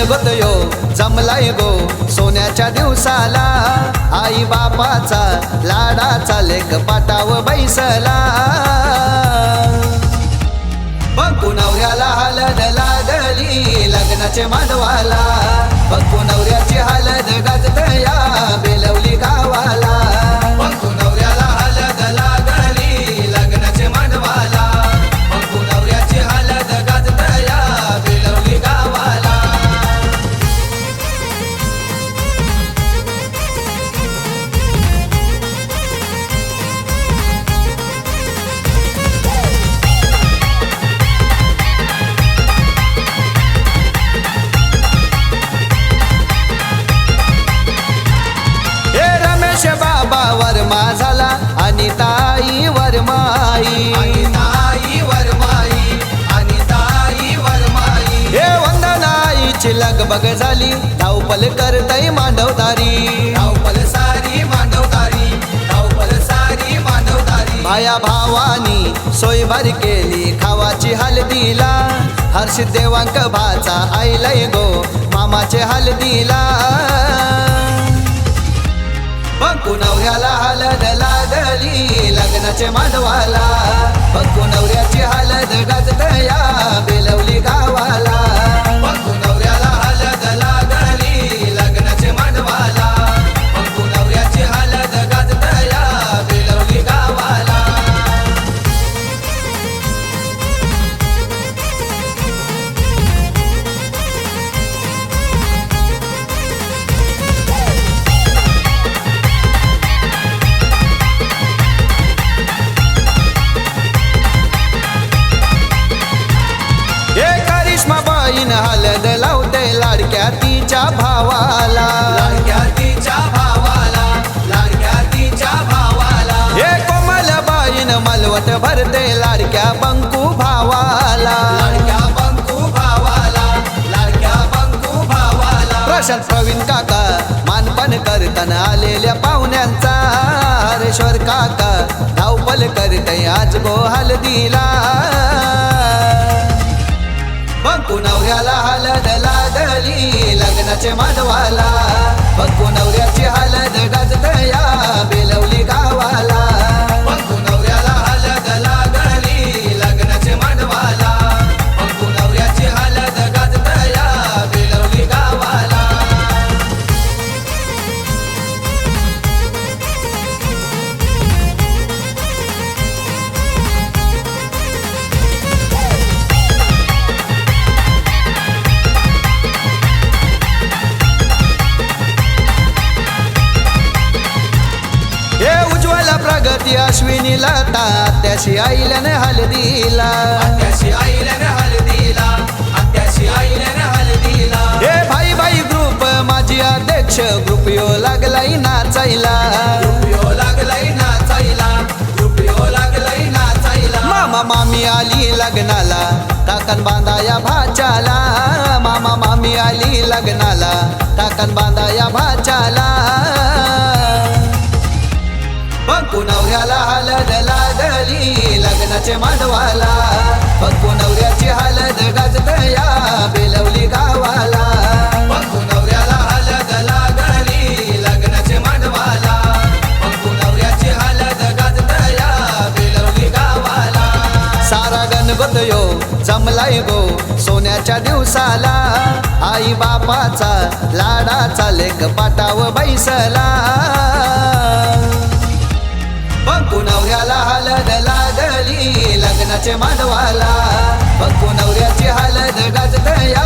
गणगोतयो जमलाय गो सोन्याच्या दिवसाला, आई बापाचा लाडाचा लेक पाटाव बैसला. बघू नवऱ्याला हळद लागली लग्नाचे मांडवाला, बघू नवऱ्याची हळद गाजतया बेलवली गावाला. बघू नवऱ्याला हळद लागली लग्नाचे मांडवाला, बघू नवऱ्याची हळद गाजतया बेलवली गावाला. बाबा वर्मा झाला आणि ताई वरमाई, हे वंदनाईची लगबग झाली, धावपल करतई मांडवदारी, धावपल सारी मांडवदारी, धावपल सारी मांडवदारी. भाया भावानी सोय भारी केली खावाची हळदीला, हर्षित देवांक भाचा आईलय गो मामाचे हळदीला. बघू नवऱ्याला हळद लागली लग्नाचे मांडवाला, बघू नवऱ्याची हळद गाजतया बेलवली गावाला. बघू नवऱ्याला हळद लागली लग्नाचे मांडवाला, बघू नवऱ्याची हळद गाजतया बेलवली गावाला. हळद लावते लाडक्या तिच्या भावाला, लाडक्या तिच्या भावाला, लाडक्या तिच्या भावाला. हे कोमल बाईन मलवट भरते लाडक्या बंकू भावाला, लाडक्या बंकू भावाला, लाडक्या बंकू भावाला. प्रशांत प्रवीण काका मानपण करताना आलेल्या पाहुण्यांचा, हरेश्वर काका धावपल करते आज गो हळदीला. बघू नवऱ्याला हळद लागली लग्नाचे मांडवाला, बघू नवऱ्याची हळद गाजतया बेलवली गावाला. बघू नवऱ्याला हळद लागली लग्नाचे मांडवाला, बघू नवऱ्याची हळद गाजतया बेलवली गावाला. प्रगती अश्विनी लता त्याशी आईलन हळदीला, त्याशी आईलन हळदीला, त्याशी आईलन हळदीला. हे भाई भाई ग्रुप माझी अध्यक्ष ग्रुप यो लागलाई नाचायला, ग्रुप यो लागलाई नाचायला, ग्रुप यो लागलाई नाचायला. मामा मामी आली लग्नाला टाकन बांधाया भाच्याला, मामा मामी आली लग्नाला टाकन बांधाया भाच्याला. बघू नवऱ्याला हळद लागली लग्नाचे मांडवाला, बघू नवऱ्याची हळद गाजतया बेलवली गावाला. बघू नवऱ्याला हळद लागली लग्नाचे मांडवाला, बघू नवऱ्याची हळद गाजतया बेलवली गावाला. सारा गणगोतयो जमलाय गो सोन्याच्या दिवसाला, आई बापाचा लाडाचा लेक पाटाव बैसला. बघू नवऱ्याला हळद लागली लग्नाचे मांडवाला, बघू नवऱ्याची हळद गाजतया